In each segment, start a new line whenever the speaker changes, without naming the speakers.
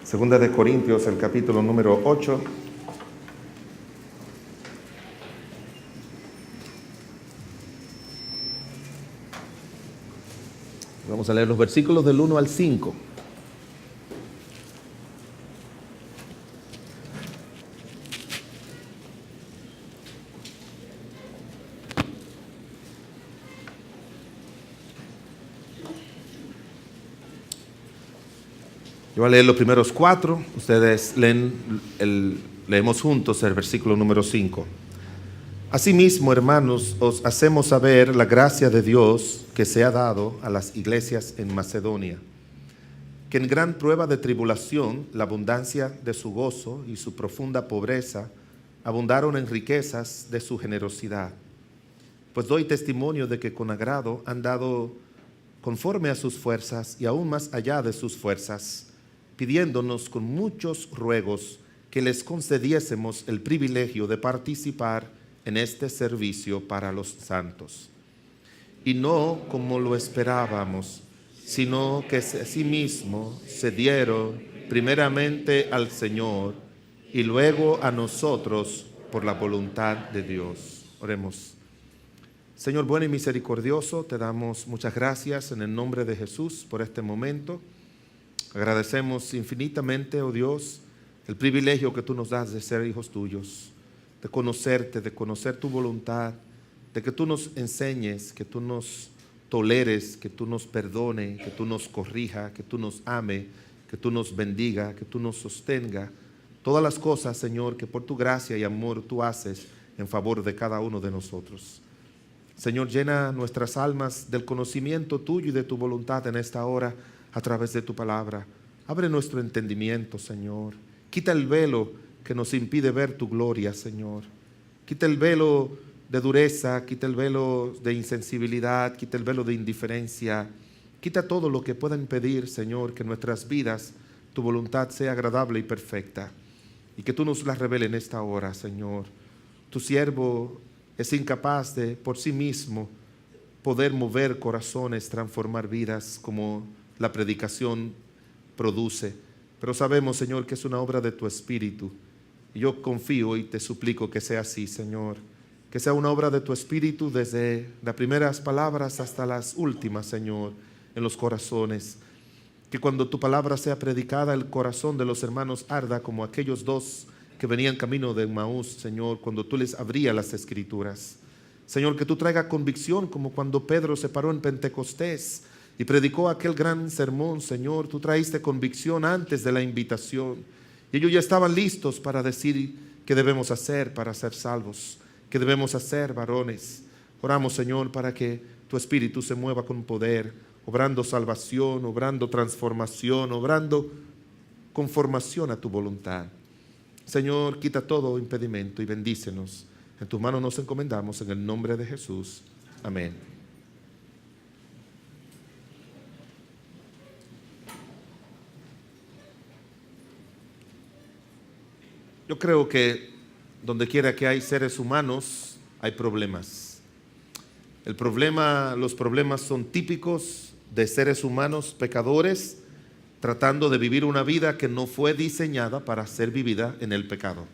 Segunda de Corintios, el capítulo número 8. Vamos a leer los versículos del 1 al 5. Yo voy a leer los primeros 4, ustedes leemos juntos el versículo número 5. Asimismo, hermanos, os hacemos saber la gracia de Dios que se ha dado a las iglesias en Macedonia, que en gran prueba de tribulación, la abundancia de su gozo y su profunda pobreza abundaron en riquezas de su generosidad. Pues doy testimonio de que con agrado han dado conforme a sus fuerzas y aún más allá de sus fuerzas, pidiéndonos con muchos ruegos que les concediésemos el privilegio de participar en este servicio para los santos. Y no como lo esperábamos, sino que asimismo se dieron primeramente al Señor y luego a nosotros por la voluntad de Dios. Oremos. Señor bueno y misericordioso, te damos muchas gracias en el nombre de Jesús por este momento. Agradecemos infinitamente, oh Dios, el privilegio que tú nos das de ser hijos tuyos, de conocerte, de conocer tu voluntad, de que tú nos enseñes, que tú nos toleres, que tú nos perdone, que tú nos corrija, que tú nos ame, que tú nos bendiga, que tú nos sostenga. Todas las cosas, Señor, que por tu gracia y amor tú haces en favor de cada uno de nosotros. Señor, llena nuestras almas del conocimiento tuyo y de tu voluntad en esta hora a través de tu palabra. Abre nuestro entendimiento, Señor. Quita el velo que nos impide ver tu gloria, Señor. Quita el velo de dureza, quita el velo de insensibilidad, quita el velo de indiferencia. Quita todo lo que pueda impedir, Señor, que en nuestras vidas tu voluntad sea agradable y perfecta. Y que tú nos la reveles en esta hora, Señor. Tu siervo es incapaz de, por sí mismo, poder mover corazones, transformar vidas como la predicación produce. Pero sabemos, Señor, que es una obra de tu Espíritu. Y yo confío y te suplico que sea así, Señor. Que sea una obra de tu Espíritu desde las primeras palabras hasta las últimas, Señor, en los corazones. Que cuando tu palabra sea predicada, el corazón de los hermanos arda como aquellos dos que venían camino de Maús, Señor, cuando tú les abrías las Escrituras. Señor, que tú traigas convicción como cuando Pedro se paró en Pentecostés y predicó aquel gran sermón, Señor. Tú traíste convicción antes de la invitación. Y ellos ya estaban listos para decir qué debemos hacer para ser salvos, qué debemos hacer, varones. Oramos, Señor, para que tu Espíritu se mueva con poder, obrando salvación, obrando transformación, obrando conformación a tu voluntad. Señor, quita todo impedimento y bendícenos. En tus manos nos encomendamos en el nombre de Jesús. Amén. Yo creo que donde quiera que hay seres humanos, hay problemas. Los problemas son típicos de seres humanos pecadores tratando de vivir una vida que no fue diseñada para ser vivida en el pecado.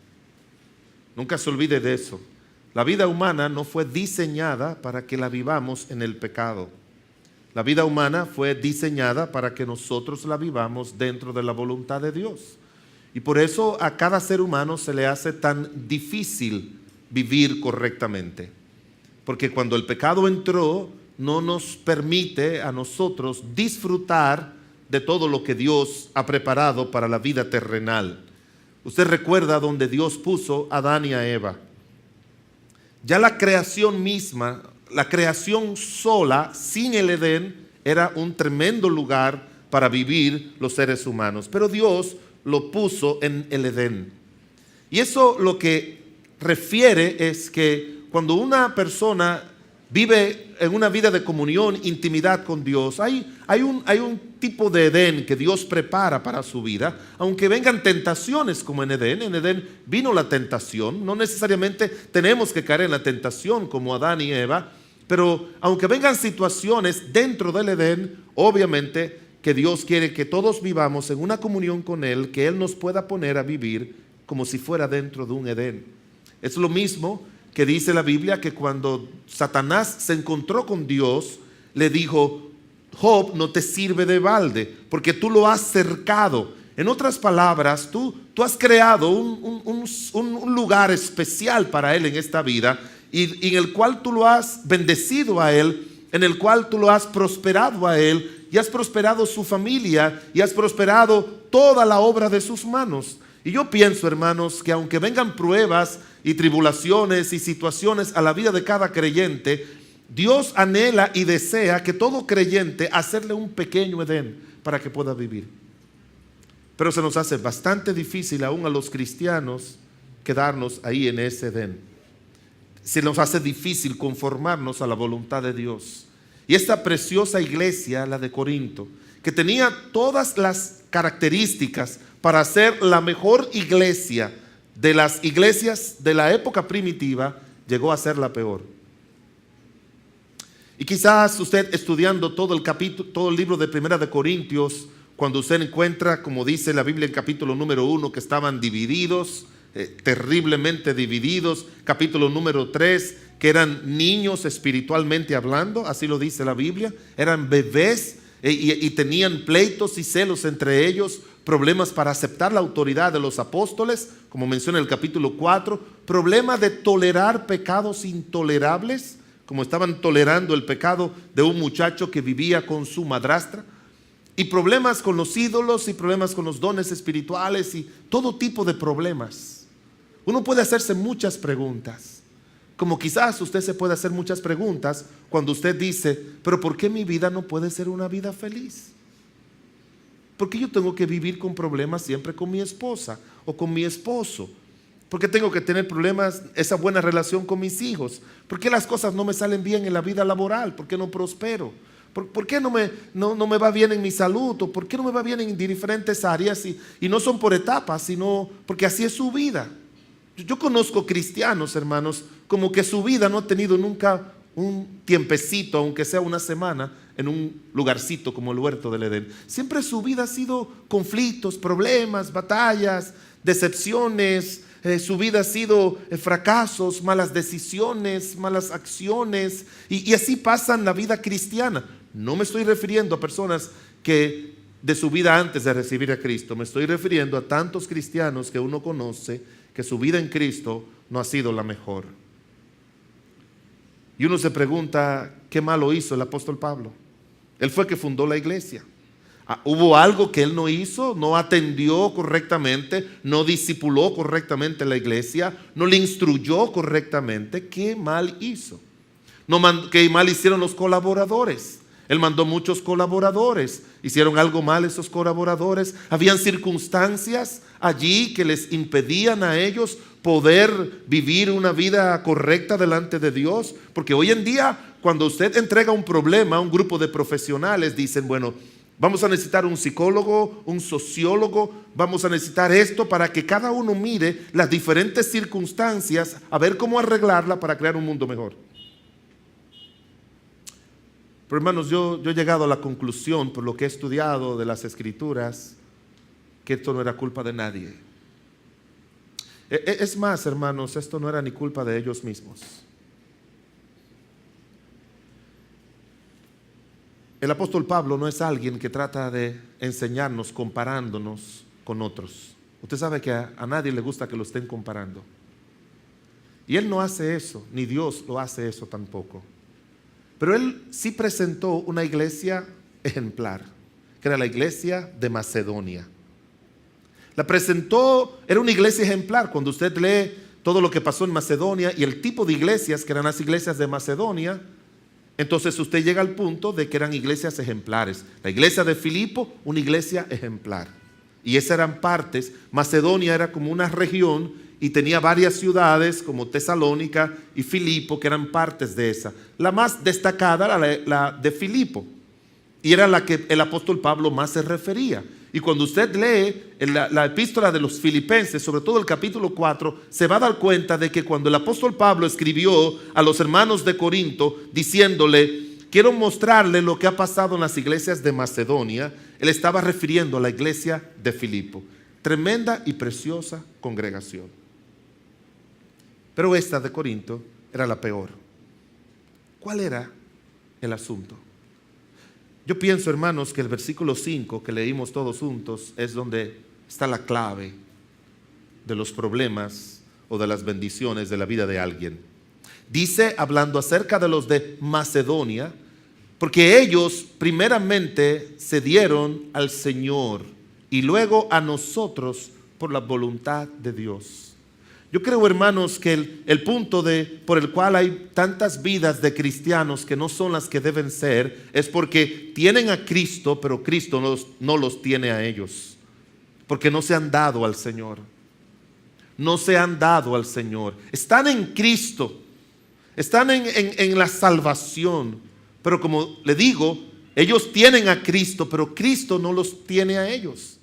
Nunca se olvide de eso. La vida humana no fue diseñada para que la vivamos en el pecado. La vida humana fue diseñada para que nosotros la vivamos dentro de la voluntad de Dios. Y por eso a cada ser humano se le hace tan difícil vivir correctamente. Porque cuando el pecado entró, no nos permite a nosotros disfrutar de todo lo que Dios ha preparado para la vida terrenal. Usted recuerda donde Dios puso a Adán y a Eva. Ya la creación misma, la creación sola, sin el Edén, era un tremendo lugar para vivir los seres humanos. Pero Dios lo puso en el Edén. Y eso lo que refiere es que cuando una persona vive en una vida de comunión, intimidad con Dios, hay un tipo de Edén que Dios prepara para su vida. Aunque vengan tentaciones como en Edén vino la tentación. No necesariamente tenemos que caer en la tentación como Adán y Eva, pero aunque vengan situaciones dentro del Edén, obviamente que Dios quiere que todos vivamos en una comunión con Él, que Él nos pueda poner a vivir como si fuera dentro de un Edén. Es lo mismo que dice la Biblia, que cuando Satanás se encontró con Dios, le dijo: Job no te sirve de balde, porque tú lo has cercado. En otras palabras, tú has creado un lugar especial para él en esta vida, y en el cual tú lo has bendecido a él, en el cual tú lo has prosperado a él, y has prosperado su familia, y has prosperado toda la obra de sus manos. Y yo pienso, hermanos, que aunque vengan pruebas y tribulaciones y situaciones a la vida de cada creyente, Dios anhela y desea que todo creyente hacerle un pequeño Edén para que pueda vivir. Pero se nos hace bastante difícil aún a los cristianos quedarnos ahí en ese Edén. Se nos hace difícil conformarnos a la voluntad de Dios. Y esta preciosa iglesia, la de Corinto, que tenía todas las características para ser la mejor iglesia de las iglesias de la época primitiva, llegó a ser la peor. Y quizás usted, estudiando todo el libro de Primera de Corintios, cuando usted encuentra, como dice la Biblia en capítulo número 1, que estaban divididos, terriblemente divididos. Capítulo número 3, que eran niños espiritualmente hablando, así lo dice la Biblia. Eran bebés y tenían pleitos y celos entre ellos, problemas para aceptar la autoridad de los apóstoles, como menciona el capítulo 4, problema de tolerar pecados intolerables, como estaban tolerando el pecado de un muchacho que vivía con su madrastra, y problemas con los ídolos, y problemas con los dones espirituales, y todo tipo de problemas. Uno puede hacerse muchas preguntas, como quizás usted se puede hacer muchas preguntas cuando usted dice: pero ¿por qué mi vida no puede ser una vida feliz? ¿Por qué yo tengo que vivir con problemas siempre con mi esposa o con mi esposo? ¿Por qué tengo que tener problemas, esa buena relación con mis hijos? ¿Por qué las cosas no me salen bien en la vida laboral? ¿Por qué no prospero? ¿Por qué no me va bien en mi salud? ¿O por qué no me va bien en diferentes áreas? Y no son por etapas, sino porque así es su vida. Yo conozco cristianos, hermanos, como que su vida no ha tenido nunca un tiempecito, aunque sea una semana, en un lugarcito como el huerto del Edén. Siempre su vida ha sido conflictos, problemas, batallas, decepciones. Su vida ha sido fracasos, malas decisiones, malas acciones, y así pasan la vida cristiana. No me estoy refiriendo a personas que de su vida antes de recibir a Cristo, me estoy refiriendo a tantos cristianos que uno conoce que su vida en Cristo no ha sido la mejor. Y uno se pregunta: ¿qué malo hizo el apóstol Pablo? Él fue que fundó la iglesia. ¿Hubo algo que él no hizo? ¿No atendió correctamente? ¿No discipuló correctamente la iglesia? ¿No le instruyó correctamente? ¿Qué mal hizo? ¿Qué mal hicieron los colaboradores? Él mandó muchos colaboradores. ¿Hicieron algo mal esos colaboradores? ¿Habían circunstancias allí que les impedían a ellos poder vivir una vida correcta delante de Dios? Porque hoy en día, cuando usted entrega un problema a un grupo de profesionales, dicen: bueno, vamos a necesitar un psicólogo, un sociólogo, vamos a necesitar esto para que cada uno mire las diferentes circunstancias, a ver cómo arreglarla para crear un mundo mejor. Pero hermanos, yo he llegado a la conclusión, por lo que he estudiado de las Escrituras, que esto no era culpa de nadie. Es más, hermanos, esto no era ni culpa de ellos mismos. El apóstol Pablo no es alguien que trata de enseñarnos comparándonos con otros. Usted sabe que a nadie le gusta que lo estén comparando. Y él no hace eso, ni Dios lo hace eso tampoco. Pero él sí presentó una iglesia ejemplar, que era la iglesia de Macedonia. La presentó, era una iglesia ejemplar. Cuando usted lee todo lo que pasó en Macedonia y el tipo de iglesias que eran las iglesias de Macedonia, entonces usted llega al punto de que eran iglesias ejemplares. La iglesia de Filipo, una iglesia ejemplar. Y esas eran partes. Macedonia era como una región y tenía varias ciudades como Tesalónica y Filipo, que eran partes de esa. La más destacada era la de Filipo, y era la que el apóstol Pablo más se refería. Y cuando usted lee la epístola de los Filipenses, sobre todo el capítulo 4, se va a dar cuenta de que cuando el apóstol Pablo escribió a los hermanos de Corinto diciéndole: quiero mostrarle lo que ha pasado en las iglesias de Macedonia, Él estaba refiriendo a la iglesia de Filipo. Tremenda y preciosa congregación. Pero esta de Corinto era la peor. ¿Cuál era el asunto? Yo pienso, hermanos, que el versículo 5 que leímos todos juntos es donde está la clave de los problemas o de las bendiciones de la vida de alguien. Dice, hablando acerca de los de Macedonia, porque ellos primeramente se dieron al Señor y luego a nosotros por la voluntad de Dios. Yo creo, hermanos, que el punto por el cual hay tantas vidas de cristianos que no son las que deben ser, es porque tienen a Cristo, pero Cristo no los tiene a ellos, porque no se han dado al Señor. No se han dado al Señor. Están en Cristo, están en la salvación, pero como le digo, ellos tienen a Cristo, pero Cristo no los tiene a ellos.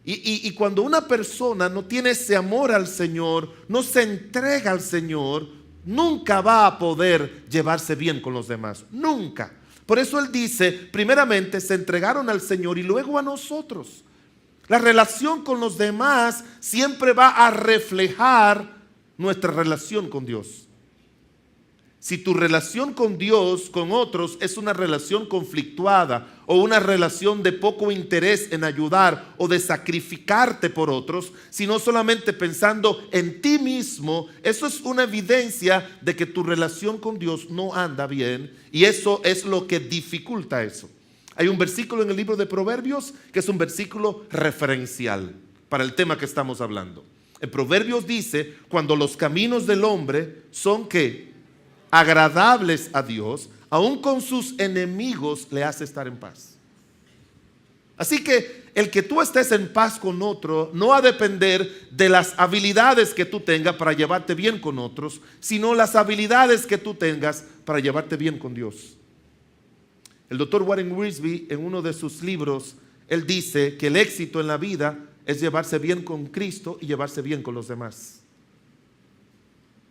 Y cuando una persona no tiene ese amor al Señor, no se entrega al Señor, nunca va a poder llevarse bien con los demás. Nunca. Por eso Él dice, primeramente se entregaron al Señor y luego a nosotros. La relación con los demás siempre va a reflejar nuestra relación con Dios. Si tu relación con Dios, con otros, es una relación conflictuada o una relación de poco interés en ayudar o de sacrificarte por otros, sino solamente pensando en ti mismo, eso es una evidencia de que tu relación con Dios no anda bien, y eso es lo que dificulta eso. Hay un versículo en el libro de Proverbios que es un versículo referencial para el tema que estamos hablando. En Proverbios dice, cuando los caminos del hombre son ¿qué? Agradables a Dios, aun con sus enemigos le hace estar en paz. Así que el que tú estés en paz con otro no va a depender de las habilidades que tú tengas para llevarte bien con otros, sino las habilidades que tú tengas para llevarte bien con Dios. El doctor Warren Wiersbe, en uno de sus libros, él dice que el éxito en la vida es llevarse bien con Cristo y llevarse bien con los demás.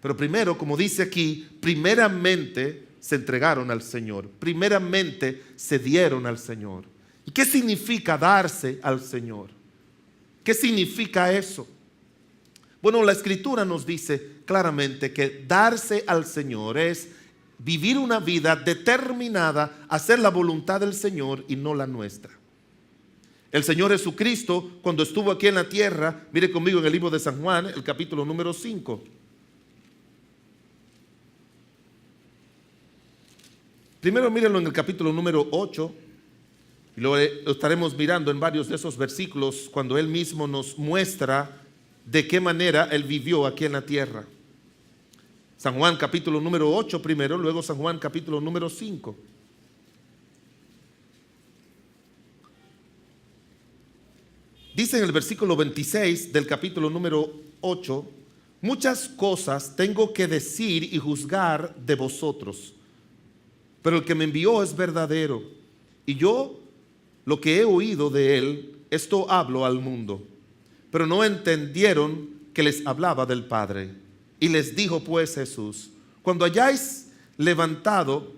Pero primero, como dice aquí, primeramente se entregaron al Señor, primeramente se dieron al Señor. ¿Y qué significa darse al Señor? ¿Qué significa eso? Bueno, la Escritura nos dice claramente que darse al Señor es vivir una vida determinada a hacer la voluntad del Señor y no la nuestra. El Señor Jesucristo, cuando estuvo aquí en la tierra, mire conmigo en el libro de San Juan, el capítulo número 5. Primero mírenlo en el capítulo número 8, y lo estaremos mirando en varios de esos versículos cuando Él mismo nos muestra de qué manera Él vivió aquí en la tierra. San Juan capítulo número 8 primero, luego San Juan capítulo número 5. Dice en el versículo 26 del capítulo número 8, muchas cosas tengo que decir y juzgar de vosotros, pero el que me envió es verdadero, y yo lo que he oído de él, esto hablo al mundo. Pero no entendieron que les hablaba del Padre. Y les dijo pues Jesús, cuando hayáis levantado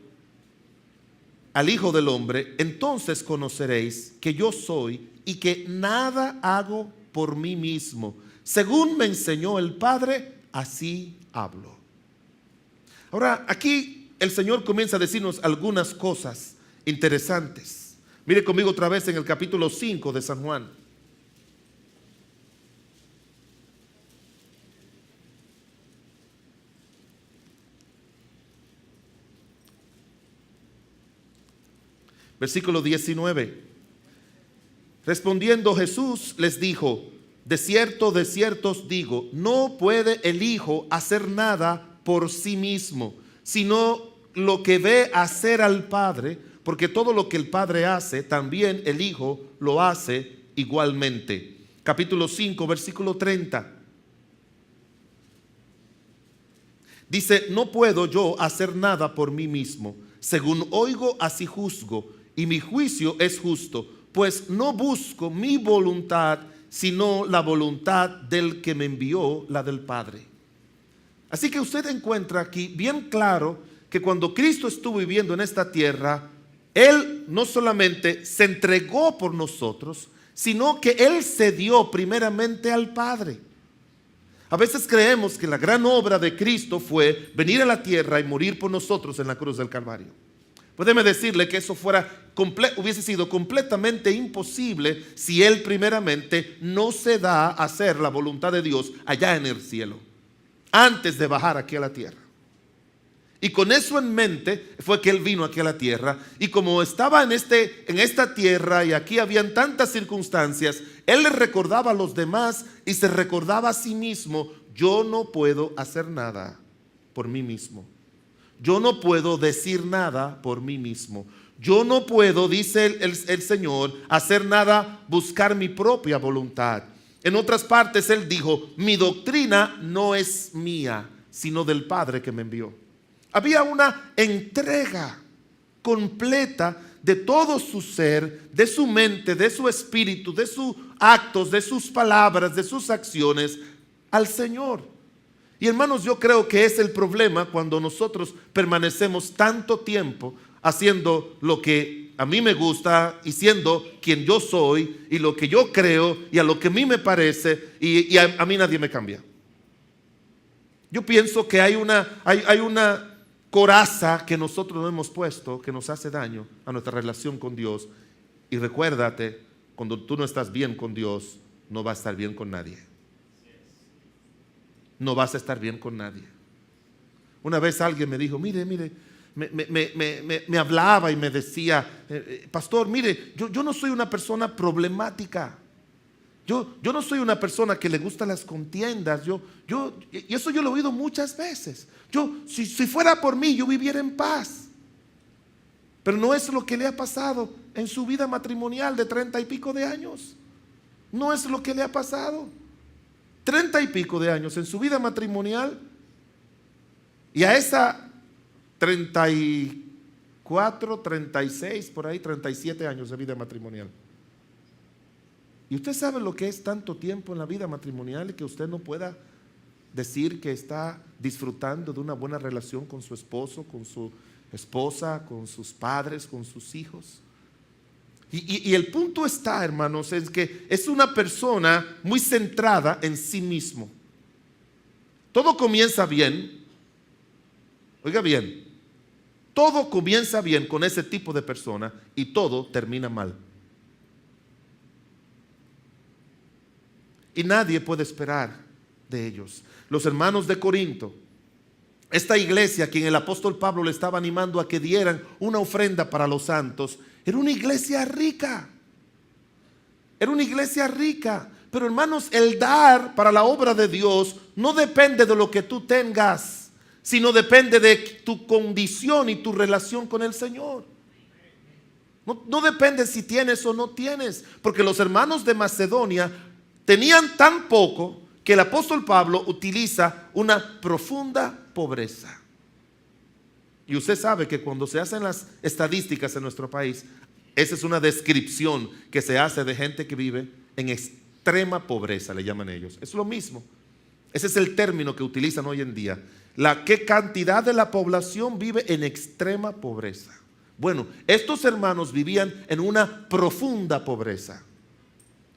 al Hijo del Hombre, entonces conoceréis que yo soy y que nada hago por mí mismo. Según me enseñó el Padre, así hablo. Ahora, aquí el Señor comienza a decirnos algunas cosas interesantes. Mire conmigo otra vez en el capítulo 5 de San Juan. Versículo 19. Respondiendo Jesús les dijo, de cierto os digo, no puede el Hijo hacer nada por sí mismo, sino lo que ve hacer al Padre, porque todo lo que el Padre hace, también el Hijo lo hace igualmente. Capítulo 5, versículo 30. Dice, no puedo yo hacer nada por mí mismo. Según oigo, así juzgo, y mi juicio es justo, pues no busco mi voluntad, sino la voluntad del que me envió, la del Padre. Así que usted encuentra aquí bien claro que cuando Cristo estuvo viviendo en esta tierra, Él no solamente se entregó por nosotros, sino que Él se dio primeramente al Padre. A veces creemos que la gran obra de Cristo fue venir a la tierra y morir por nosotros en la cruz del Calvario. Pues déjeme decirle que eso hubiese sido completamente imposible si Él primeramente no se da a hacer la voluntad de Dios allá en el cielo, antes de bajar aquí a la tierra. Y con eso en mente fue que Él vino aquí a la tierra. Y como estaba en esta tierra y aquí habían tantas circunstancias, Él les recordaba a los demás y se recordaba a sí mismo: yo no puedo hacer nada por mí mismo. Yo no puedo decir nada por mí mismo. Yo no puedo, dice el Señor, hacer nada, buscar mi propia voluntad. En otras partes Él dijo: mi doctrina no es mía, sino del Padre que me envió. Había una entrega completa de todo su ser, de su mente, de su espíritu, de sus actos, de sus palabras, de sus acciones al Señor. Y hermanos, yo creo que es el problema cuando nosotros permanecemos tanto tiempo haciendo lo que a mí me gusta y siendo quien yo soy y lo que yo creo y a lo que a mí me parece, y a mí nadie me cambia. Yo pienso que hay una coraza que nosotros nos hemos puesto que nos hace daño a nuestra relación con Dios. Y recuérdate, cuando tú no estás bien con Dios, no vas a estar bien con nadie. No vas a estar bien con nadie. Una vez alguien me dijo: mire, me hablaba y me decía: pastor, mire, yo no soy una persona problemática. Yo no soy una persona que le gustan las contiendas. Y eso yo lo he oído muchas veces. Si fuera por mí, yo viviera en paz. Pero no es lo que le ha pasado en su vida matrimonial de 30 y pico de años. No es lo que le ha pasado. 30 y pico de años en su vida matrimonial, y a esa 34, 36, por ahí 37 años de vida matrimonial. Y usted sabe lo que es tanto tiempo en la vida matrimonial y que usted no pueda decir que está disfrutando de una buena relación con su esposo, con su esposa, con sus padres, con sus hijos. Y el punto está, hermanos, es que es una persona muy centrada en sí mismo. Todo comienza bien. Oiga bien, todo comienza bien con ese tipo de persona y todo termina mal. Y nadie puede esperar de ellos. Los hermanos de Corinto, esta iglesia a quien el apóstol Pablo le estaba animando a que dieran una ofrenda para los santos, era una iglesia rica. Era una iglesia rica. Pero hermanos, el dar para la obra de Dios no depende de lo que tú tengas, sino depende de tu condición y tu relación con el Señor. No depende si tienes o no tienes. Porque los hermanos de Macedonia tenían tan poco que el apóstol Pablo utiliza una profunda pobreza. Y usted sabe que cuando se hacen las estadísticas en nuestro país, esa es una descripción que se hace de gente que vive en extrema pobreza, le llaman ellos. Es lo mismo. Ese es el término que utilizan hoy en día. ¿Qué cantidad de la población vive en extrema pobreza? Bueno, estos hermanos vivían en una profunda pobreza.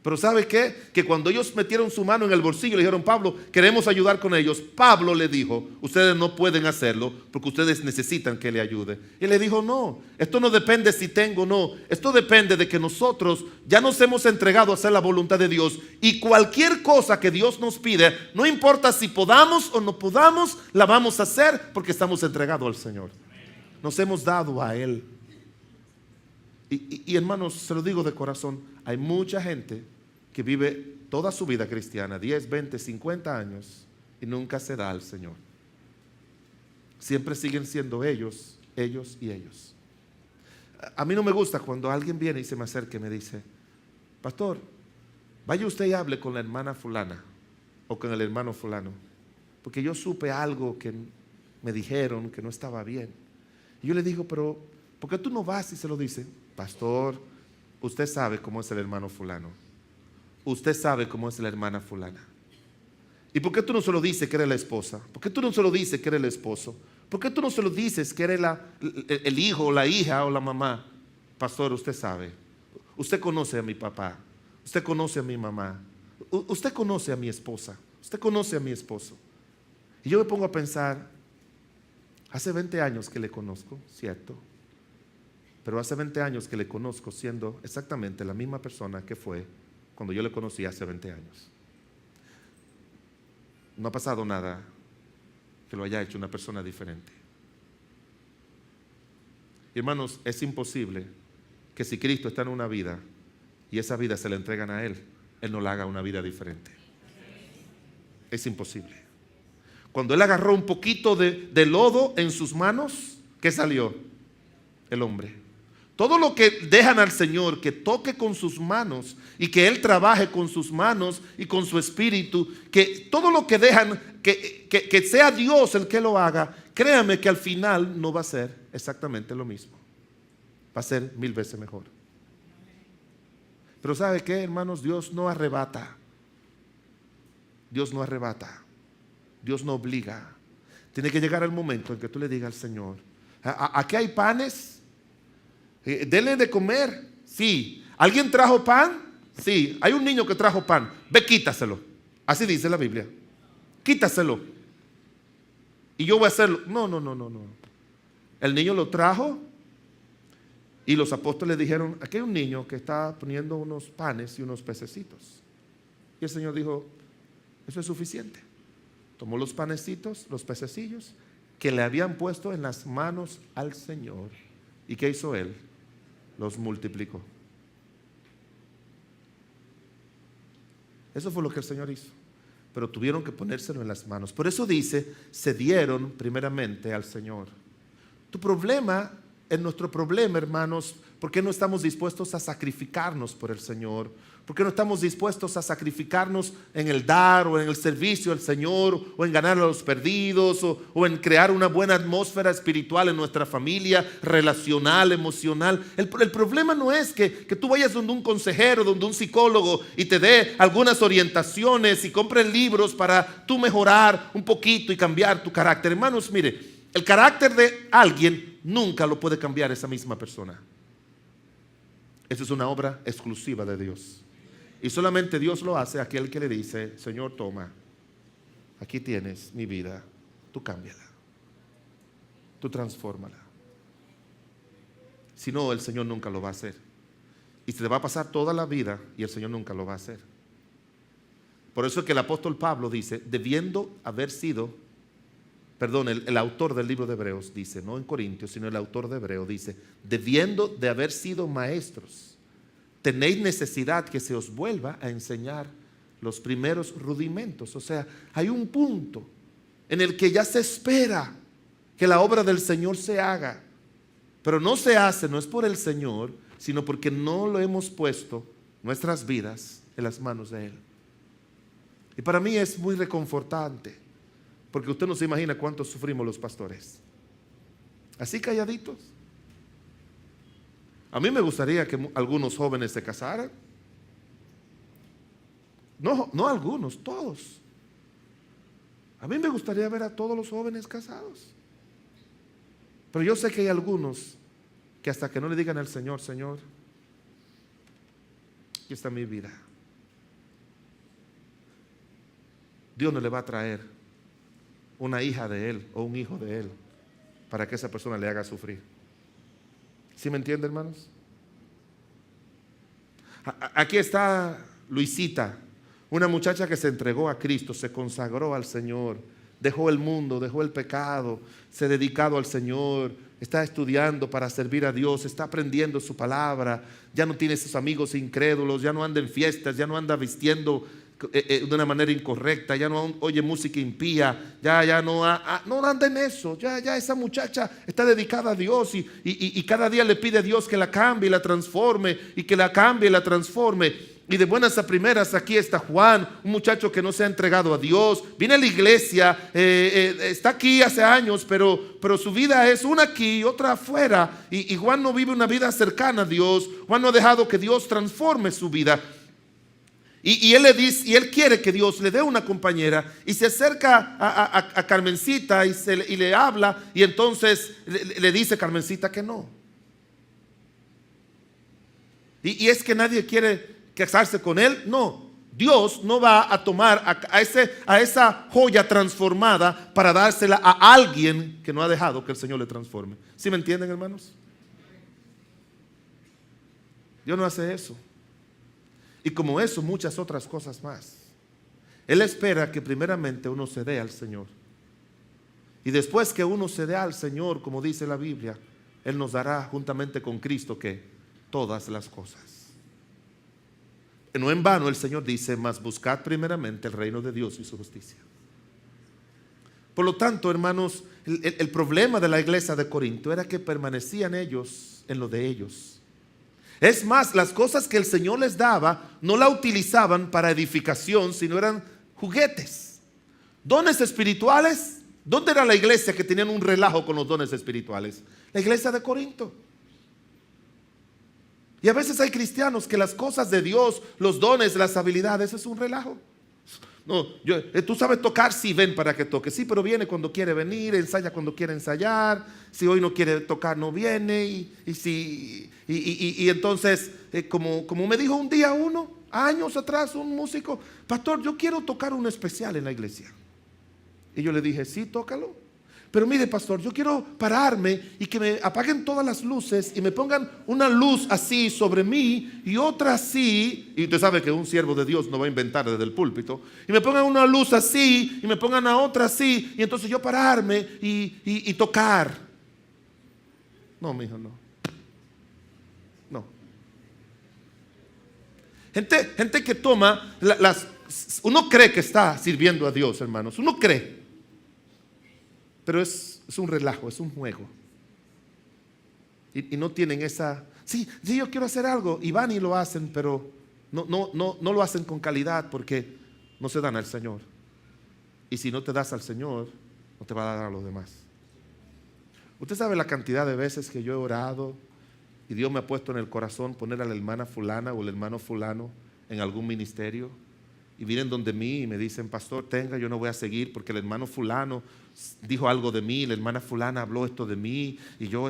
Pero ¿sabe qué? Que cuando ellos metieron su mano en el bolsillo y le dijeron: Pablo, queremos ayudar con ellos, Pablo le dijo: ustedes no pueden hacerlo porque ustedes necesitan que le ayude. Y le dijo: no, esto no depende si tengo o no, esto depende de que nosotros ya nos hemos entregado a hacer la voluntad de Dios, y cualquier cosa que Dios nos pide, no importa si podamos o no podamos, la vamos a hacer porque estamos entregados al Señor. Nos hemos dado a Él. Y hermanos, se lo digo de corazón, hay mucha gente que vive toda su vida cristiana, 10, 20, 50 años, y nunca se da al Señor. Siempre siguen siendo ellos y ellos. A mí no me gusta cuando alguien viene y se me acerca y me dice: pastor, vaya usted y hable con la hermana fulana o con el hermano fulano, porque yo supe algo que me dijeron que no estaba bien. Y yo le digo: pero ¿por qué tú no vas y se lo dices? Pastor, usted sabe cómo es el hermano fulano. Usted sabe cómo es la hermana fulana. ¿Y por qué tú no se lo dices que eres la esposa? ¿Por qué tú no se lo dices que eres el esposo? ¿Por qué tú no se lo dices que eres el hijo o la hija o la mamá? pastor, usted sabe, usted conoce a mi papá, usted conoce a mi mamá, usted conoce a mi esposa, usted conoce a mi esposo. Y yo me pongo a pensar, hace 20 años que le conozco, cierto, pero hace 20 años que le conozco siendo exactamente la misma persona que fue cuando yo le conocí hace 20 años. No ha pasado nada que lo haya hecho una persona diferente. Y hermanos, es imposible que si Cristo está en una vida y esa vida se la entregan a Él, Él no la haga una vida diferente. Es imposible. Cuando Él agarró un poquito de lodo en sus manos, ¿qué salió? El hombre. Todo lo que dejan al Señor que toque con sus manos y que Él trabaje con sus manos y con su espíritu, que todo lo que dejan que sea Dios el que lo haga, créame que al final no va a ser exactamente lo mismo. Va a ser 1000 veces mejor. Pero ¿sabe qué, hermanos? Dios no arrebata. Dios no arrebata. Dios no obliga. Tiene que llegar el momento en que tú le digas al Señor, aquí hay panes. Denle de comer. Sí. ¿Alguien trajo pan? Sí. Hay un niño que trajo pan. Ve, quítaselo. Así dice la Biblia. Quítaselo. Y yo voy a hacerlo. No. El niño lo trajo y los apóstoles dijeron, aquí hay un niño que está poniendo unos panes y unos pececitos. Y el Señor dijo, eso es suficiente. Tomó los panecitos, los pececillos que le habían puesto en las manos al Señor. ¿Y qué hizo Él? Los multiplicó. Eso fue lo que el Señor hizo. Pero tuvieron que ponérselo en las manos. Por eso dice, se dieron primeramente al Señor. Tu problema es nuestro problema, hermanos. ¿Por qué no estamos dispuestos a sacrificarnos por el Señor? ¿Por qué no estamos dispuestos a sacrificarnos en el dar o en el servicio al Señor o en ganar a los perdidos o en crear una buena atmósfera espiritual en nuestra familia, relacional, emocional? El problema no es que tú vayas donde un consejero, donde un psicólogo y te dé algunas orientaciones y compres libros para tú mejorar un poquito y cambiar tu carácter. Hermanos, mire, el carácter de alguien nunca lo puede cambiar esa misma persona. Eso es una obra exclusiva de Dios. Y solamente Dios lo hace a aquel que le dice, Señor, toma, aquí tienes mi vida, tú cámbiala, tú transfórmala. Si no, el Señor nunca lo va a hacer. Y se le va a pasar toda la vida y el Señor nunca lo va a hacer. Por eso es que el apóstol Pablo dice, debiendo haber sido, el autor del libro de Hebreos dice, no en Corintios, sino el autor de Hebreos dice, debiendo de haber sido maestros, tenéis necesidad que se os vuelva a enseñar los primeros rudimentos. O sea, hay un punto en el que ya se espera que la obra del Señor se haga, pero no se hace, no es por el Señor, sino porque no lo hemos puesto nuestras vidas en las manos de Él. Y para mí es muy reconfortante, porque usted no se imagina cuánto sufrimos los pastores, así calladitos. A mí me gustaría que algunos jóvenes se casaran. No algunos, todos. A mí me gustaría ver a todos los jóvenes casados. Pero yo sé que hay algunos que hasta que no le digan al Señor, Señor, aquí está mi vida, Dios no le va a traer una hija de Él o un hijo de Él para que esa persona le haga sufrir. ¿Sí me entiende, hermanos? Aquí está Luisita, una muchacha que se entregó a Cristo, se consagró al Señor, dejó el mundo, dejó el pecado, se ha dedicado al Señor, está estudiando para servir a Dios, está aprendiendo su palabra, ya no tiene sus amigos incrédulos, ya no anda en fiestas, ya no anda vistiendo de una manera incorrecta, ya no oye música impía, ya no anda en eso, ya esa muchacha está dedicada a Dios y cada día le pide a Dios que la cambie y la transforme y que la cambie y la transforme. Y de buenas a primeras aquí está Juan, un muchacho que no se ha entregado a Dios, viene a la iglesia, está aquí hace años, pero su vida es una aquí y otra afuera, y Juan no vive una vida cercana a Dios. Juan no ha dejado que Dios transforme su vida. Y él le dice, y él quiere que Dios le dé una compañera, y se acerca a Carmencita y le habla, y entonces le dice Carmencita que no. y es que nadie quiere casarse con él. No, Dios no va a tomar a esa joya transformada para dársela a alguien que no ha dejado que el Señor le transforme. ¿Sí me entienden, hermanos? Dios no hace eso. Y como eso, muchas otras cosas más. Él espera que primeramente uno se dé al Señor. Y después que uno se dé al Señor, como dice la Biblia, Él nos dará juntamente con Cristo que todas las cosas. No en vano el Señor dice: mas buscad primeramente el reino de Dios y su justicia. Por lo tanto, hermanos, el problema de la iglesia de Corinto era que permanecían ellos en lo de ellos. Es más, las cosas que el Señor les daba no la utilizaban para edificación, sino eran juguetes. Dones espirituales. ¿Dónde era la iglesia que tenían un relajo con los dones espirituales? La iglesia de Corinto. Y a veces hay cristianos que las cosas de Dios, los dones, las habilidades, es un relajo. No, tú sabes tocar, sí, ven para que toque. Sí, pero viene cuando quiere venir, ensaya cuando quiere ensayar. Si hoy no quiere tocar, no viene. Y entonces, como me dijo un día uno, años atrás, un músico: pastor, yo quiero tocar un especial en la iglesia. Y yo le dije: sí, tócalo. Pero mire, pastor, yo quiero pararme y que me apaguen todas las luces y me pongan una luz así sobre mí y otra así. Y usted sabe que un siervo de Dios no va a inventar desde el púlpito. Y me pongan una luz así y me pongan a otra así. Y entonces yo pararme y tocar. No, mijo, no. No. Gente que toma uno cree que está sirviendo a Dios, hermanos. Uno cree. Pero es un relajo, es un juego. Y no tienen esa... Sí, yo quiero hacer algo. Y van y lo hacen, pero no lo hacen con calidad porque no se dan al Señor. Y si no te das al Señor, no te va a dar a los demás. Usted sabe la cantidad de veces que yo he orado y Dios me ha puesto en el corazón poner a la hermana fulana o el hermano fulano en algún ministerio. Y vienen donde mí y me dicen: pastor, yo no voy a seguir porque el hermano fulano dijo algo de mí, la hermana fulana habló esto de mí y yo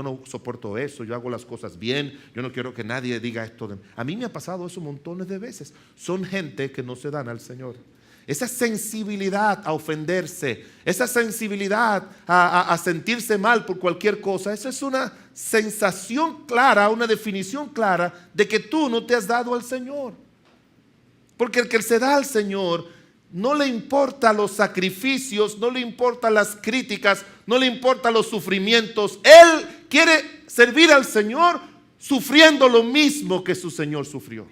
no soporto eso, yo hago las cosas bien, yo no quiero que nadie diga esto de mí. A mí me ha pasado eso montones de veces. Son gente que no se dan al Señor. Esa sensibilidad a ofenderse, esa sensibilidad a sentirse mal por cualquier cosa, esa es una sensación clara, una definición clara de que tú no te has dado al Señor. Porque el que se da al Señor no le importa los sacrificios, no le importan las críticas, no le importan los sufrimientos. Él quiere servir al Señor sufriendo lo mismo que su Señor sufrió.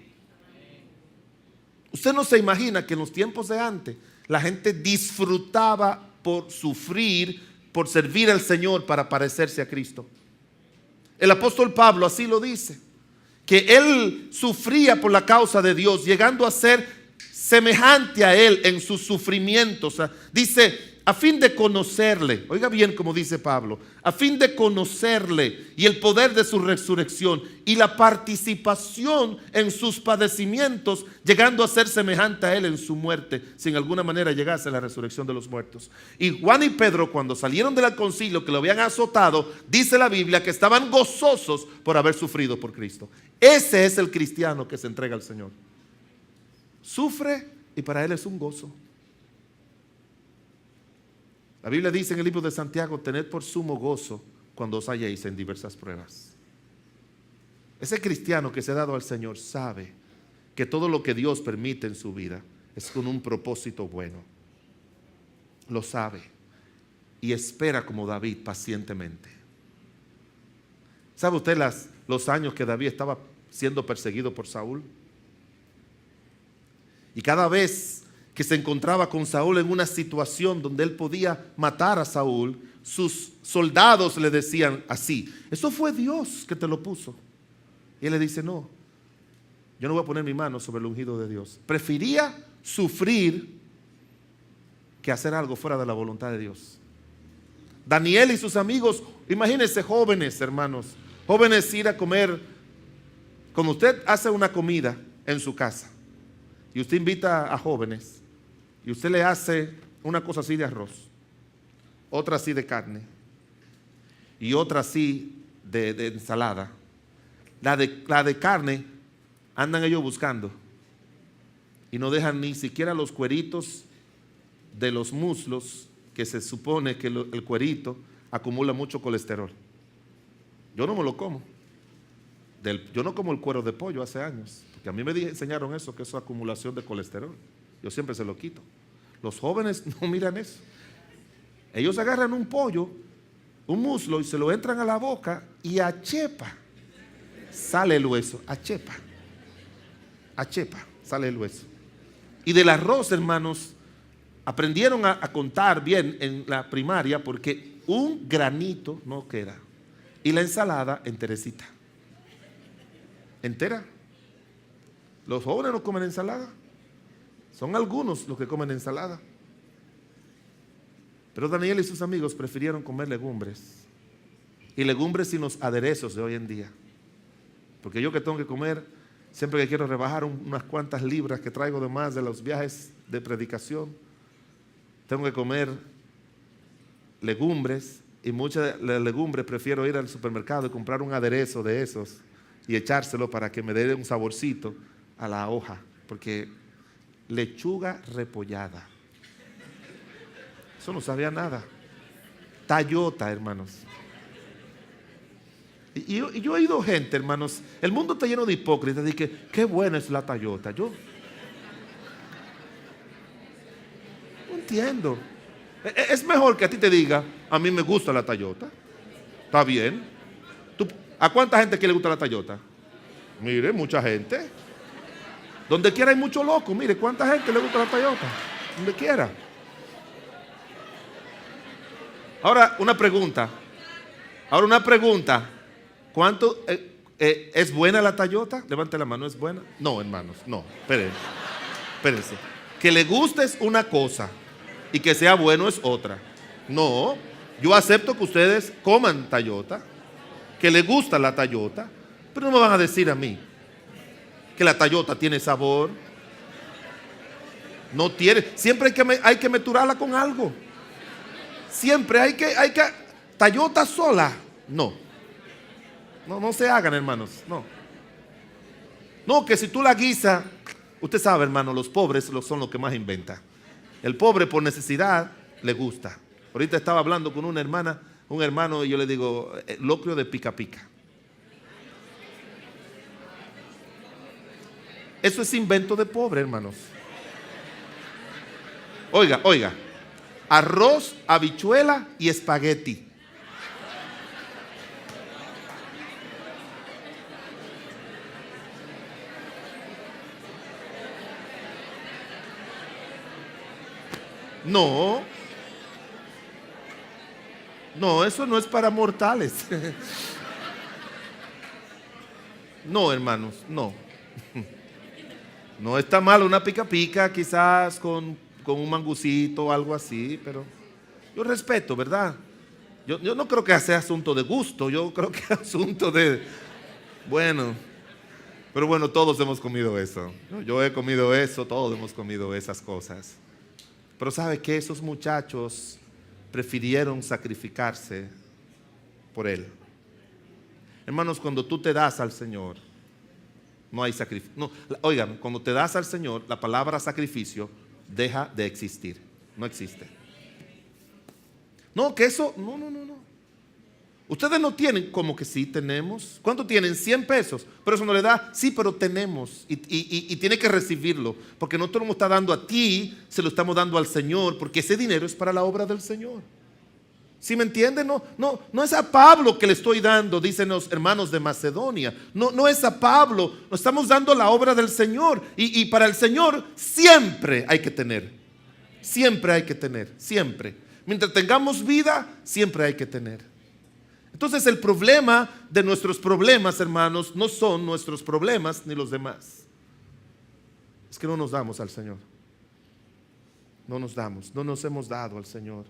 Usted no se imagina que en los tiempos de antes la gente disfrutaba por sufrir, por servir al Señor para parecerse a Cristo. El apóstol Pablo así lo dice, que él sufría por la causa de Dios, llegando a ser semejante a Él en sus sufrimientos. Dice: a fin de conocerle. Oiga bien como dice Pablo: a fin de conocerle y el poder de su resurrección y la participación en sus padecimientos, llegando a ser semejante a Él en su muerte, si en alguna manera llegase a la resurrección de los muertos. Y Juan y Pedro, cuando salieron del concilio, que lo habían azotado, dice la Biblia que estaban gozosos por haber sufrido por Cristo. Ese es el cristiano que se entrega al Señor. Sufre y para él es un gozo. La Biblia dice en el libro de Santiago: tened por sumo gozo cuando os halléis en diversas pruebas. Ese cristiano que se ha dado al Señor sabe que todo lo que Dios permite en su vida es con un propósito bueno. Lo sabe y espera como David pacientemente. ¿Sabe usted los años que David estaba siendo perseguido por Saúl? Y cada vez que se encontraba con Saúl en una situación donde él podía matar a Saúl, sus soldados le decían así: eso fue Dios que te lo puso. Y él le dice: no, yo no voy a poner mi mano sobre el ungido de Dios. Prefería sufrir que hacer algo fuera de la voluntad de Dios. Daniel y sus amigos, imagínense jóvenes, hermanos, jóvenes ir a comer. Cuando usted hace una comida en su casa y usted invita a jóvenes y usted le hace una cosa así de arroz, otra así de carne y otra así de ensalada, La de carne andan ellos buscando y no dejan ni siquiera los cueritos de los muslos, que se supone que el cuerito acumula mucho colesterol. Yo no me lo como. Yo no como el cuero de pollo hace años, porque a mí me enseñaron eso, que eso es acumulación de colesterol. Yo siempre se lo quito. Los jóvenes no miran eso. Ellos agarran un pollo, un muslo, y se lo entran a la boca y a chepa sale el hueso. A chepa sale el hueso. Y del arroz, hermanos, aprendieron a contar bien en la primaria, porque un granito no queda. Y la ensalada enterecita. Entera. Los jóvenes no comen ensalada. Son algunos los que comen ensalada. Pero Daniel y sus amigos prefirieron comer legumbres. Y legumbres sin los aderezos de hoy en día. Porque yo que tengo que comer, siempre que quiero rebajar unas cuantas libras que traigo de más de los viajes de predicación, tengo que comer legumbres. Y muchas de las legumbres prefiero ir al supermercado y comprar un aderezo de esos y echárselo para que me dé un saborcito a la hoja. Porque lechuga repollada, eso no sabía nada. Tallota, hermanos. Y yo he oído gente, hermanos, el mundo está lleno de hipócritas. De que qué buena es la tallota. Yo no entiendo. Es mejor que a ti te diga, a mí me gusta la tallota. Está bien. ¿A cuánta gente que le gusta la tallota? Mire, mucha gente. Donde quiera hay mucho loco. Mire, cuánta gente le gusta la tallota. Donde quiera. Ahora una pregunta. ¿Cuánto es buena la tallota? Levante la mano, ¿es buena? No, hermanos, no. Espérense. Que le guste es una cosa y que sea bueno es otra. No, yo acepto que ustedes coman tallota, que les gusta la tallota, pero no me van a decir a mí que la tallota tiene sabor. No tiene. Siempre hay que meturarla con algo. Siempre hay que tallota sola. No se hagan, hermanos. No, que si tú la guisas, usted sabe, hermano, los pobres son los que más inventan. El pobre por necesidad le gusta. Ahorita estaba hablando con una hermana, un hermano, y yo le digo, locrio de pica pica. Eso es invento de pobre, hermanos. Oiga, arroz, habichuela y espagueti. No, eso no es para mortales. No, hermanos, no. No está mal una pica pica, quizás con un mangucito o algo así, pero yo respeto, ¿verdad? Yo no creo que sea asunto de gusto, yo creo que es asunto de, bueno, pero bueno, todos hemos comido eso. Yo he comido eso, todos hemos comido esas cosas. Pero ¿sabe qué? Esos muchachos prefirieron sacrificarse por Él. Hermanos, cuando tú te das al Señor, no hay sacrificio. No, oigan, cuando te das al Señor, la palabra sacrificio deja de existir. No existe. No, que eso, no. Ustedes no tienen, como que sí tenemos. ¿Cuánto tienen? 100 pesos. Pero eso no le da. Sí, pero tenemos. Y tiene que recibirlo. Porque no te lo está dando a ti, se lo estamos dando al Señor. Porque ese dinero es para la obra del Señor. ¿Sí me entienden? No es a Pablo que le estoy dando, dicen los hermanos de Macedonia. No es a Pablo. Nos estamos dando la obra del Señor. Y para el Señor siempre hay que tener. Siempre hay que tener. Siempre. Mientras tengamos vida, siempre hay que tener. Entonces el problema de nuestros problemas, hermanos, no son nuestros problemas ni los demás. Es que no nos damos al Señor. No nos damos, no nos hemos dado al Señor.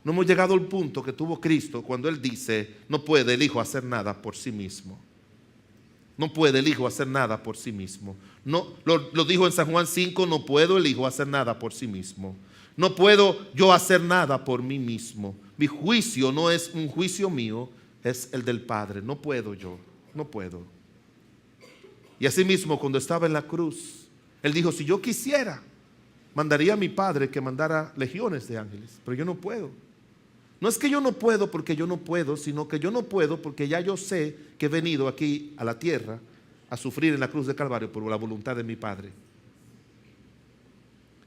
No hemos llegado al punto que tuvo Cristo cuando Él dice, no puede el Hijo hacer nada por sí mismo. No puede el Hijo hacer nada por sí mismo. No, lo dijo en San Juan 5, no puedo el Hijo hacer nada por sí mismo. No puedo yo hacer nada por mí mismo. Mi juicio no es un juicio mío, es el del Padre. No puedo yo, no puedo. Y asimismo, cuando estaba en la cruz, Él dijo, si yo quisiera, mandaría a mi Padre que mandara legiones de ángeles, pero yo no puedo. No es que yo no puedo porque yo no puedo, sino que yo no puedo porque ya yo sé que he venido aquí a la tierra a sufrir en la cruz de Calvario por la voluntad de mi Padre.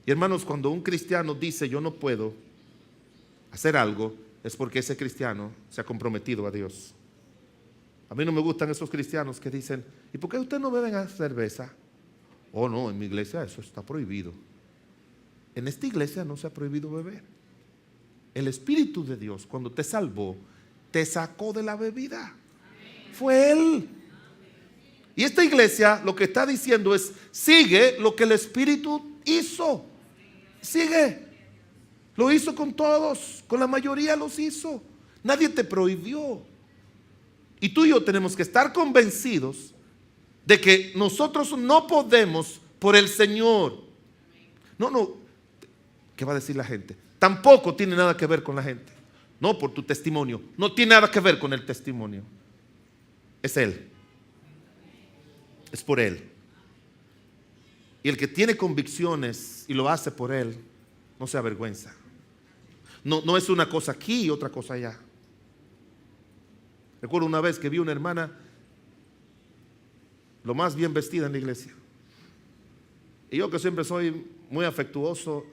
Y hermanos, cuando un cristiano dice yo no puedo hacer algo, es porque ese cristiano se ha comprometido a Dios. A mí no me gustan esos cristianos que dicen, ¿y por qué ustedes no beben cerveza? Oh no, en mi iglesia eso está prohibido. En esta iglesia no se ha prohibido beber. El Espíritu de Dios, cuando te salvó, te sacó de la bebida. Fue Él. Y esta iglesia lo que está diciendo es, sigue lo que el Espíritu hizo. Sigue. Lo hizo con todos, con la mayoría los hizo. Nadie te prohibió. Y tú y yo tenemos que estar convencidos de que nosotros no podemos por el Señor. No, ¿qué va a decir la gente? Tampoco tiene nada que ver con la gente. No por tu testimonio. No tiene nada que ver con el testimonio. Es Él. Es por Él. Y el que tiene convicciones y lo hace por Él, no se avergüenza. No es una cosa aquí y otra cosa allá. Recuerdo una vez que vi una hermana lo más bien vestida en la iglesia. Y yo, que siempre soy muy afectuoso,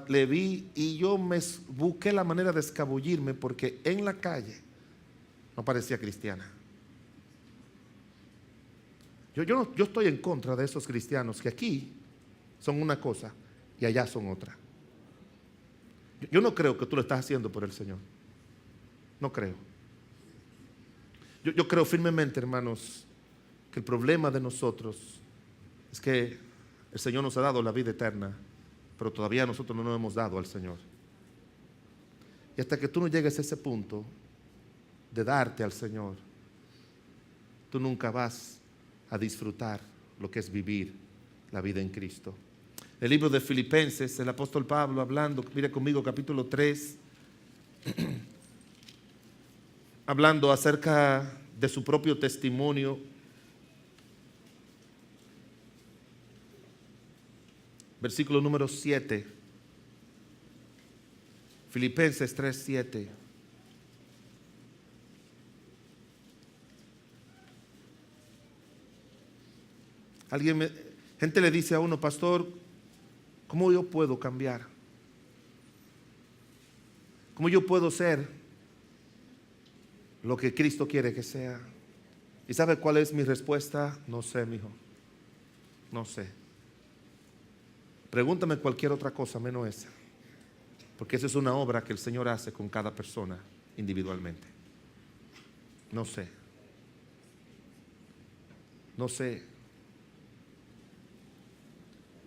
le vi y yo me busqué la manera de escabullirme porque en la calle no parecía cristiana. Yo estoy en contra de esos cristianos que aquí son una cosa y allá son otra. Yo no creo que tú lo estás haciendo por el Señor. No creo. Yo creo firmemente, hermanos, que el problema de nosotros es que el Señor nos ha dado la vida eterna, pero todavía nosotros no nos hemos dado al Señor. Y hasta que tú no llegues a ese punto de darte al Señor, tú nunca vas a disfrutar lo que es vivir la vida en Cristo. El libro de Filipenses, el apóstol Pablo hablando, mire conmigo capítulo 3, hablando acerca de su propio testimonio. Versículo número 7. Filipenses 3:7. Gente le dice a uno, pastor, ¿cómo yo puedo cambiar? ¿Cómo yo puedo ser lo que Cristo quiere que sea? ¿Y sabe cuál es mi respuesta? No sé, mijo. No sé. Pregúntame cualquier otra cosa menos esa. Porque esa es una obra que el Señor hace con cada persona individualmente. No sé. No sé.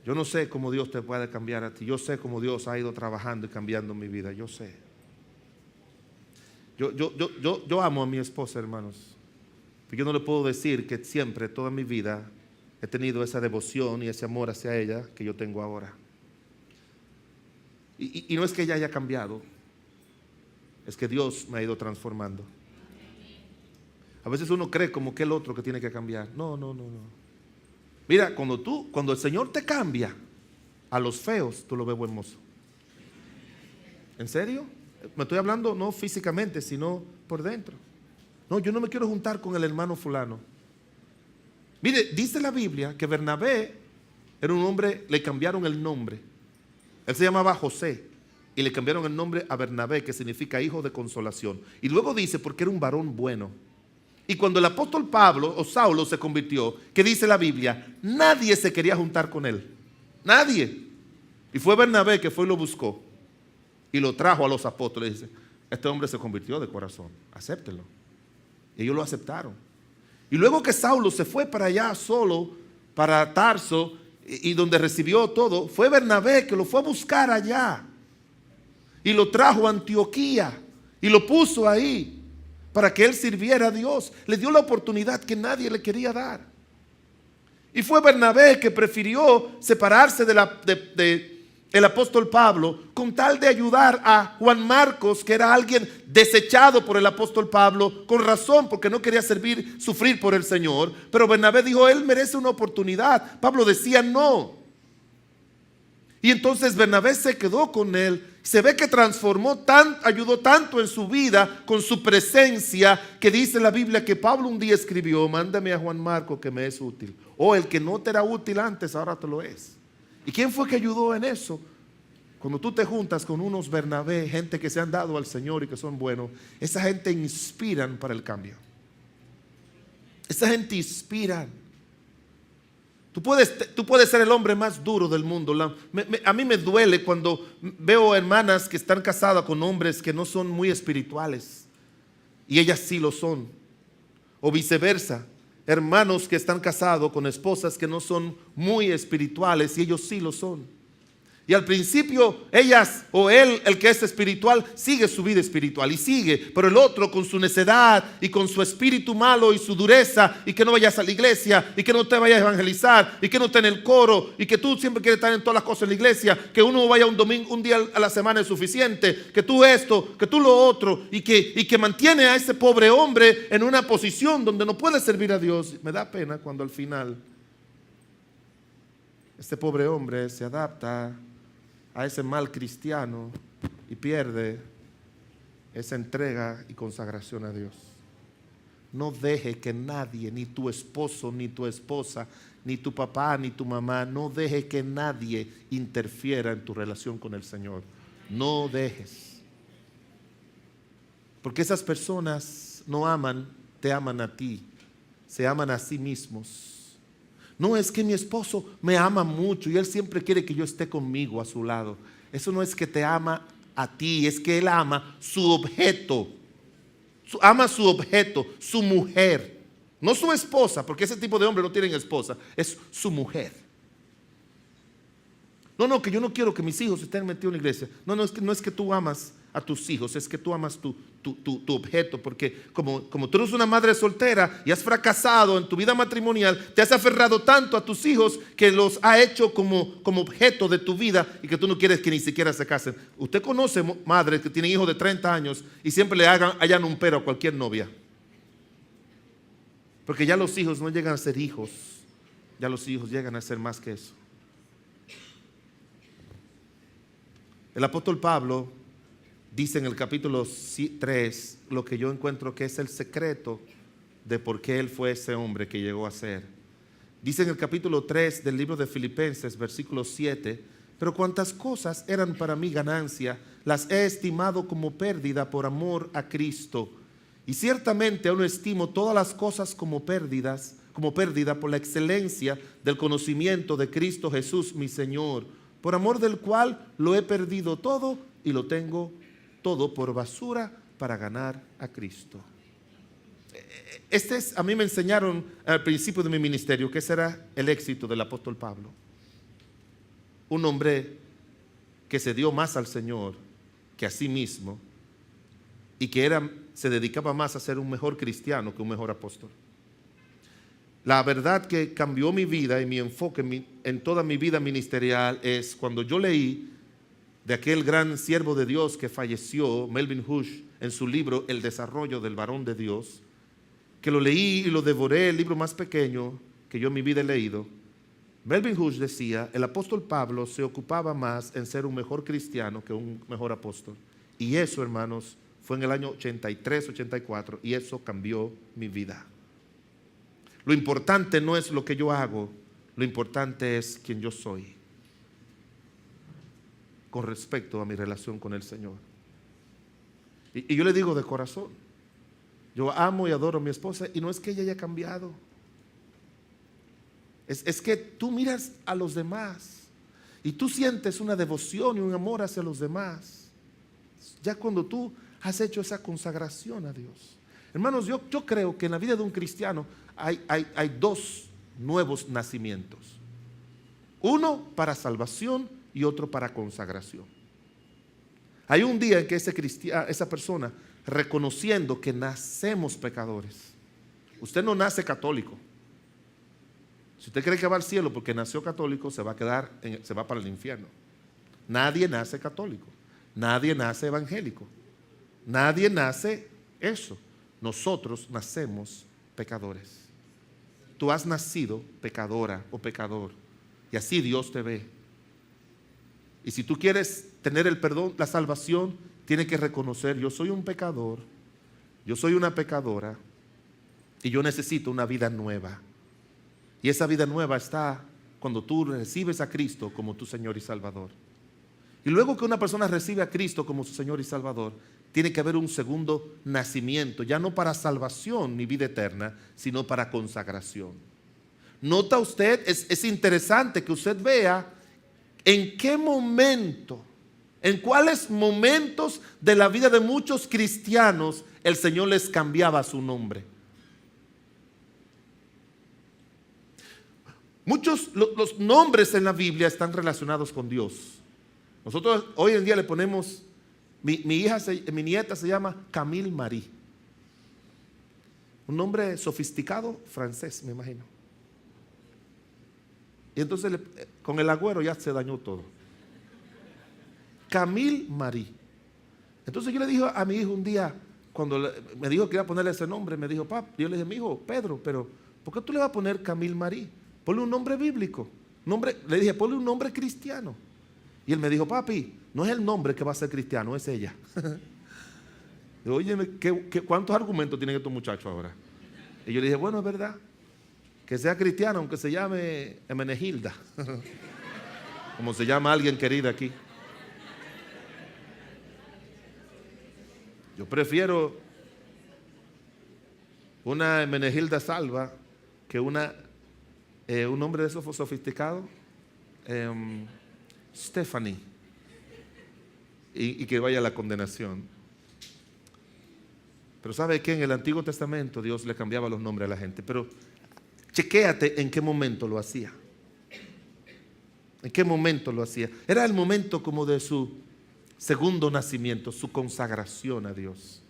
Yo no sé cómo Dios te puede cambiar a ti. Yo sé cómo Dios ha ido trabajando y cambiando mi vida. Yo sé. Yo amo a mi esposa, hermanos. Pero yo no le puedo decir que siempre, toda mi vida, he tenido esa devoción y ese amor hacia ella que yo tengo ahora. Y no es que ella haya cambiado, es que Dios me ha ido transformando. A veces uno cree como que el otro que tiene que cambiar. No. Mira, cuando el Señor te cambia, a los feos tú lo ves buen mozo. ¿En serio? Me estoy hablando no físicamente, sino por dentro. No, yo no me quiero juntar con el hermano fulano. Mire, dice la Biblia que Bernabé era un hombre, le cambiaron el nombre. Él se llamaba José y le cambiaron el nombre a Bernabé, que significa hijo de consolación. Y luego dice porque era un varón bueno. Y cuando el apóstol Pablo o Saulo se convirtió, ¿qué dice la Biblia? Nadie se quería juntar con él. Nadie. Y fue Bernabé que fue y lo buscó y lo trajo a los apóstoles. Dice, este hombre se convirtió de corazón, acéptenlo. Y ellos lo aceptaron. Y luego que Saulo se fue para allá solo, para Tarso, y donde recibió todo, fue Bernabé que lo fue a buscar allá. Y lo trajo a Antioquía y lo puso ahí para que él sirviera a Dios. Le dio la oportunidad que nadie le quería dar. Y fue Bernabé que prefirió separarse el apóstol Pablo, con tal de ayudar a Juan Marcos, que era alguien desechado por el apóstol Pablo, con razón, porque no quería sufrir por el Señor. Pero Bernabé dijo, él merece una oportunidad. Pablo decía no. Y entonces Bernabé se quedó con él. Se ve que ayudó tanto en su vida con su presencia, que dice la Biblia que Pablo un día escribió, mándame a Juan Marcos que me es útil. O el que no te era útil antes, ahora te lo es. ¿Y quién fue que ayudó en eso? Cuando tú te juntas con unos Bernabé, gente que se han dado al Señor y que son buenos, esa gente inspiran para el cambio. Esa gente inspira. Tú puedes ser el hombre más duro del mundo. A mí me duele cuando veo hermanas que están casadas con hombres que no son muy espirituales y ellas sí lo son. O viceversa, hermanos que están casados con esposas que no son muy espirituales y ellos sí lo son. Y al principio ellas o él, el que es espiritual, sigue su vida espiritual y sigue. Pero el otro con su necedad y con su espíritu malo y su dureza, y que no vayas a la iglesia y que no te vayas a evangelizar y que no estés en el coro y que tú siempre quieres estar en todas las cosas en la iglesia, que uno vaya un día a la semana es suficiente, que tú esto, que tú lo otro, y que mantiene a ese pobre hombre en una posición donde no puede servir a Dios. Me da pena cuando al final este pobre hombre se adapta a ese mal cristiano y pierde esa entrega y consagración a Dios. No deje que nadie, ni tu esposo, ni tu esposa, ni tu papá, ni tu mamá, no deje que nadie interfiera en tu relación con el Señor. No dejes. Porque esas personas no aman, te aman a ti, se aman a sí mismos. No, es que mi esposo me ama mucho y él siempre quiere que yo esté conmigo a su lado. Eso no es que te ama a ti, es que él ama su objeto. Ama su objeto, su mujer. No su esposa, porque ese tipo de hombres no tienen esposa, es su mujer. No, que yo no quiero que mis hijos estén metidos en la iglesia. No es que tú amas a tus hijos, es que tú amas tu objeto, porque como tú eres una madre soltera y has fracasado en tu vida matrimonial, te has aferrado tanto a tus hijos que los ha hecho como objeto de tu vida y que tú no quieres que ni siquiera se casen. Usted conoce madres que tienen hijos de 30 años y siempre le hallan un pero a cualquier novia, porque ya los hijos no llegan a ser hijos, ya los hijos llegan a ser más que eso. El apóstol Pablo dice en el capítulo 3 lo que yo encuentro que es el secreto de por qué él fue ese hombre que llegó a ser. Dice en el capítulo 3 del libro de Filipenses, versículo 7, pero cuantas cosas eran para mí ganancia, las he estimado como pérdida por amor a Cristo. Y ciertamente aún estimo todas las cosas como pérdida por la excelencia del conocimiento de Cristo Jesús mi Señor, por amor del cual lo he perdido todo y lo tengo todo por basura para ganar a Cristo. A mí me enseñaron al principio de mi ministerio que ese era el éxito del apóstol Pablo. Un hombre que se dio más al Señor que a sí mismo y que se dedicaba más a ser un mejor cristiano que un mejor apóstol. La verdad que cambió mi vida y mi enfoque en toda mi vida ministerial es cuando yo leí de aquel gran siervo de Dios que falleció, Melvin Hush, en su libro El desarrollo del varón de Dios, que lo leí y lo devoré, el libro más pequeño que yo en mi vida he leído. Melvin Hush decía, el apóstol Pablo se ocupaba más en ser un mejor cristiano que un mejor apóstol. Y eso, hermanos, fue en el año 83, 84, y eso cambió mi vida. Lo importante no es lo que yo hago, lo importante es quién yo soy con respecto a mi relación con el Señor. Y yo le digo de corazón, yo amo y adoro a mi esposa y no es que ella haya cambiado. Es que tú miras a los demás y tú sientes una devoción y un amor hacia los demás. Ya cuando tú has hecho esa consagración a Dios. Hermanos, yo creo que en la vida de un cristiano hay dos nuevos nacimientos. Uno para salvación y otro para consagración. Hay un día en que esa persona, reconociendo que nacemos pecadores. Usted no nace católico. Si usted cree que va al cielo porque nació católico, se va para el infierno. Nadie nace católico, nadie nace evangélico, nadie nace eso. Nosotros nacemos pecadores. Tú has nacido pecadora o pecador, y así Dios te ve. Y si tú quieres tener el perdón, la salvación, tienes que reconocer: yo soy un pecador, yo soy una pecadora, y yo necesito una vida nueva. Y esa vida nueva está cuando tú recibes a Cristo como tu Señor y Salvador. Y luego que una persona recibe a Cristo como su Señor y Salvador, tiene que haber un segundo nacimiento, ya no para salvación ni vida eterna, sino para consagración. Nota usted, es interesante que usted vea en qué momento, en cuáles momentos de la vida de muchos cristianos el Señor les cambiaba su nombre. Muchos, los nombres en la Biblia están relacionados con Dios. Nosotros hoy en día le ponemos, mi nieta se llama Camille Marie. Un nombre sofisticado francés, me imagino. Y entonces con el agüero ya se dañó todo. Camille Marie. Entonces yo le dije a mi hijo un día, cuando me dijo que iba a ponerle ese nombre, me dijo: papá, yo le dije: mi hijo, Pedro, pero ¿por qué tú le vas a poner Camille Marie? Ponle un nombre bíblico. Le dije: ponle un nombre cristiano. Y él me dijo: papi, no es el nombre que va a ser cristiano, es ella. Digo: oye, ¿cuántos argumentos tienen estos muchachos ahora? Y yo le dije: bueno, es verdad, que sea cristiano, aunque se llame Emenegilda, como se llama alguien querida aquí. Yo prefiero una Emenegilda Salva que un nombre de esos sofisticado, Stephanie, y que vaya a la condenación. Pero ¿sabe qué? En el Antiguo Testamento Dios le cambiaba los nombres a la gente. Pero chequéate en qué momento lo hacía. ¿En qué momento lo hacía? Era el momento como de su segundo nacimiento, su consagración a Dios.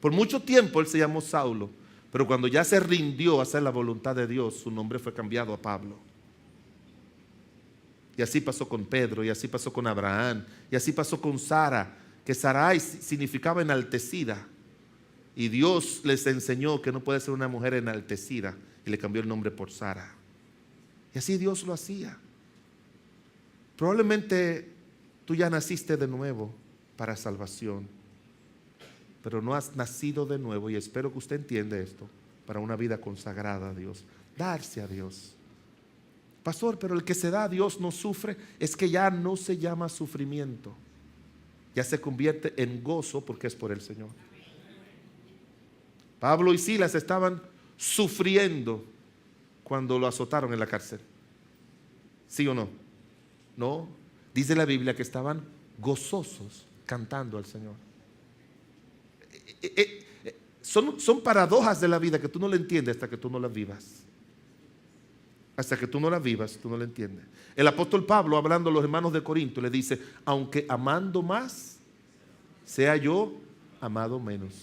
Por mucho tiempo él se llamó Saulo, pero cuando ya se rindió a hacer la voluntad de Dios, su nombre fue cambiado a Pablo. Y así pasó con Pedro, y así pasó con Abraham, y así pasó con Sara, que Sarai significaba enaltecida. Y Dios les enseñó que no puede ser una mujer enaltecida, y le cambió el nombre por Sara. Y así Dios lo hacía. Probablemente tú ya naciste de nuevo para salvación, pero no has nacido de nuevo, y espero que usted entienda esto, para una vida consagrada a Dios, darse a Dios. Pastor, pero el que se da a Dios no sufre. Es que ya no se llama sufrimiento, ya se convierte en gozo, porque es por el Señor. Pablo y Silas estaban sufriendo cuando lo azotaron en la cárcel. ¿Sí o no? No, dice la Biblia que estaban gozosos cantando al Señor. Son paradojas de la vida que tú no le entiendes hasta que tú no las vivas. Hasta que tú no las vivas, tú no la entiendes. El apóstol Pablo, hablando a los hermanos de Corinto, le dice: aunque amando más, sea yo amado menos.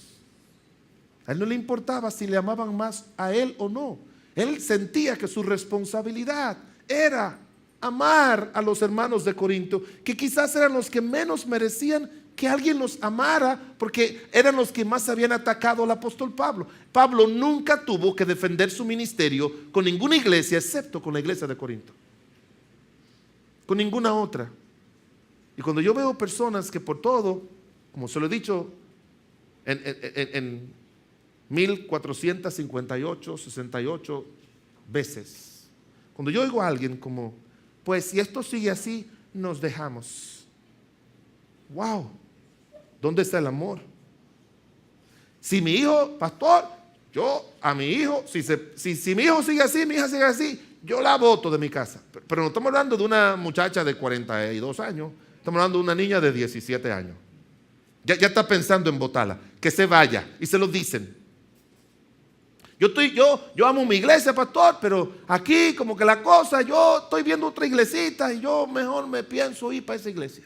A él no le importaba si le amaban más a él o no. Él sentía que su responsabilidad era amar a los hermanos de Corinto, que quizás eran los que menos merecían que alguien los amara, porque eran los que más habían atacado al apóstol Pablo. Pablo nunca tuvo que defender su ministerio con ninguna iglesia, excepto con la iglesia de Corinto, con ninguna otra. Y cuando yo veo personas que por todo, como se lo he dicho en 1458, 68 veces, cuando yo oigo a alguien como: pues si esto sigue así, nos dejamos. Wow, ¿dónde está el amor? Si mi hijo, pastor, yo a mi hijo, si mi hijo sigue así, mi hija sigue así, yo la boto de mi casa. Pero no estamos hablando de una muchacha de 42 años, estamos hablando de una niña de 17 años. Ya está pensando en botarla, que se vaya, y se lo dicen. Yo amo mi iglesia, pastor, pero aquí como que la cosa, yo estoy viendo otra iglesita y yo mejor me pienso ir para esa iglesia.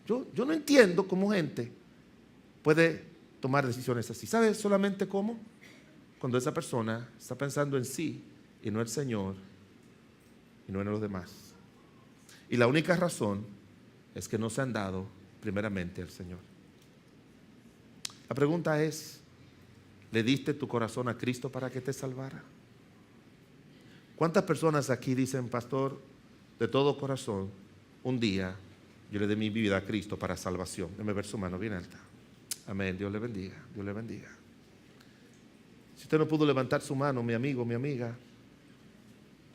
Yo no entiendo cómo gente puede tomar decisiones así. ¿Sabe solamente cómo? Cuando esa persona está pensando en sí y no en el Señor y no en los demás. Y la única razón es que no se han dado primeramente al Señor. La pregunta es, ¿le diste tu corazón a Cristo para que te salvara? ¿Cuántas personas aquí dicen, pastor, de todo corazón, un día yo le di mi vida a Cristo para salvación? Déjame ver su mano bien alta. Amén, Dios le bendiga, Dios le bendiga. Si usted no pudo levantar su mano, mi amigo, mi amiga,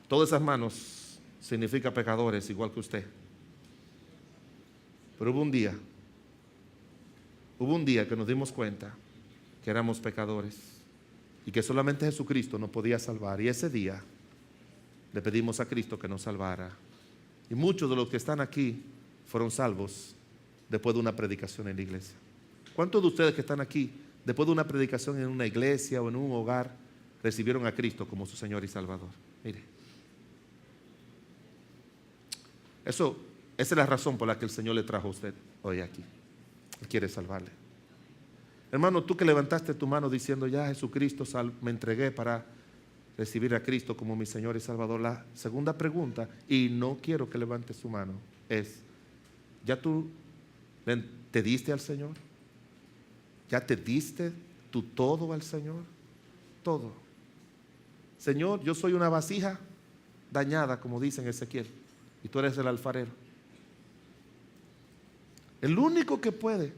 todas esas manos significan pecadores igual que usted. Pero hubo un día que nos dimos cuenta que éramos pecadores y que solamente Jesucristo nos podía salvar. Y ese día le pedimos a Cristo que nos salvara. Y muchos de los que están aquí fueron salvos después de una predicación en la iglesia. ¿Cuántos de ustedes que están aquí, después de una predicación en una iglesia o en un hogar, recibieron a Cristo como su Señor y Salvador? Mire, esa es la razón por la que el Señor le trajo a usted hoy aquí. Él quiere salvarle. Hermano, tú que levantaste tu mano diciendo, ya Jesucristo, me entregué para recibir a Cristo como mi Señor y Salvador. La segunda pregunta, y no quiero que levante su mano, es, ¿ya tú te diste al Señor? ¿Ya te diste tu todo al Señor? Todo. Señor, yo soy una vasija dañada, como dice en Ezequiel, y tú eres el alfarero. El único que puede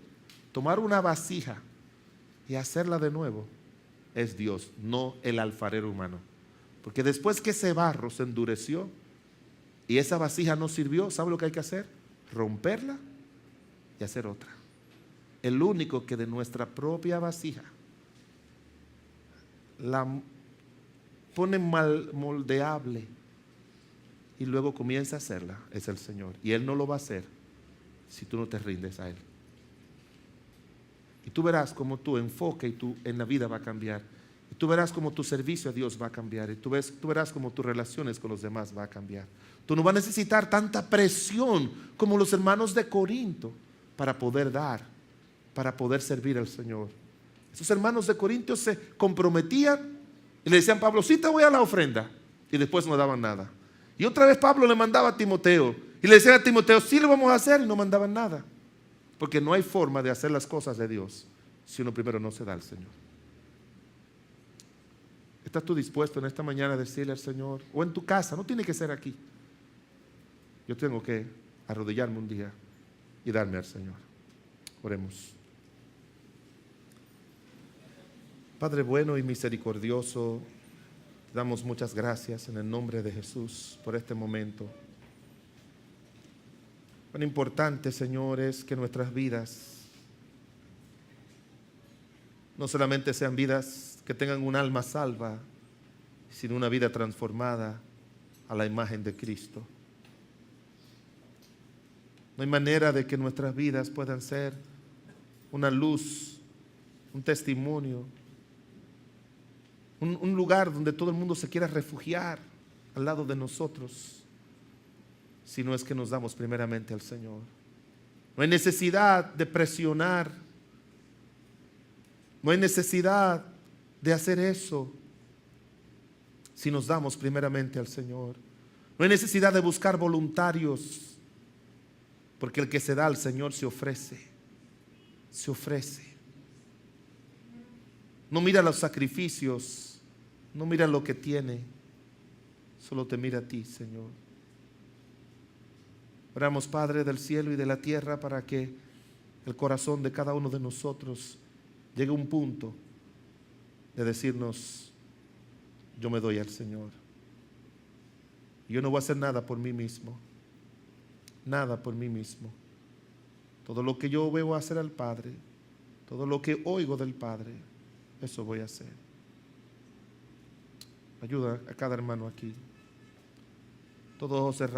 tomar una vasija y hacerla de nuevo es Dios, no el alfarero humano. Porque después que ese barro se endureció y esa vasija no sirvió, ¿sabe lo que hay que hacer? Romperla y hacer otra. El único que de nuestra propia vasija la pone moldeable y luego comienza a hacerla es el Señor. Y Él no lo va a hacer si tú no te rindes a Él. Y tú verás cómo tu enfoque en la vida va a cambiar. Y tú verás cómo tu servicio a Dios va a cambiar. Y tú verás cómo tus relaciones con los demás va a cambiar. Tú no vas a necesitar tanta presión como los hermanos de Corinto para poder dar, para poder servir al Señor. Esos hermanos de Corinto se comprometían y le decían a Pablo, sí te voy a la ofrenda. Y después no daban nada. Y otra vez Pablo le mandaba a Timoteo y le decían a Timoteo, sí lo vamos a hacer, y no mandaban nada. Porque no hay forma de hacer las cosas de Dios si uno primero no se da al Señor. ¿Estás tú dispuesto en esta mañana a decirle al Señor? O en tu casa, no tiene que ser aquí. Yo tengo que arrodillarme un día y darme al Señor. Oremos. Padre bueno y misericordioso, te damos muchas gracias en el nombre de Jesús por este momento. Cuán importante, Señor, es que nuestras vidas no solamente sean vidas que tengan un alma salva, sino una vida transformada a la imagen de Cristo. No hay manera de que nuestras vidas puedan ser una luz, un testimonio, un lugar donde todo el mundo se quiera refugiar al lado de nosotros, si no es que nos damos primeramente al Señor. No hay necesidad de presionar, no hay necesidad de hacer eso si nos damos primeramente al Señor. No hay necesidad de buscar voluntarios, porque el que se da al Señor se ofrece. No mira los sacrificios, no mira lo que tiene, solo te mira a ti, Señor. Oramos, Padre del cielo y de la tierra, para que el corazón de cada uno de nosotros llegue a un punto de decirnos, yo me doy al Señor. Yo no voy a hacer nada por mí mismo. Nada por mí mismo. Todo lo que yo veo hacer al Padre, todo lo que oigo del Padre, eso voy a hacer. Ayuda a cada hermano aquí. Todos ojos cerrados.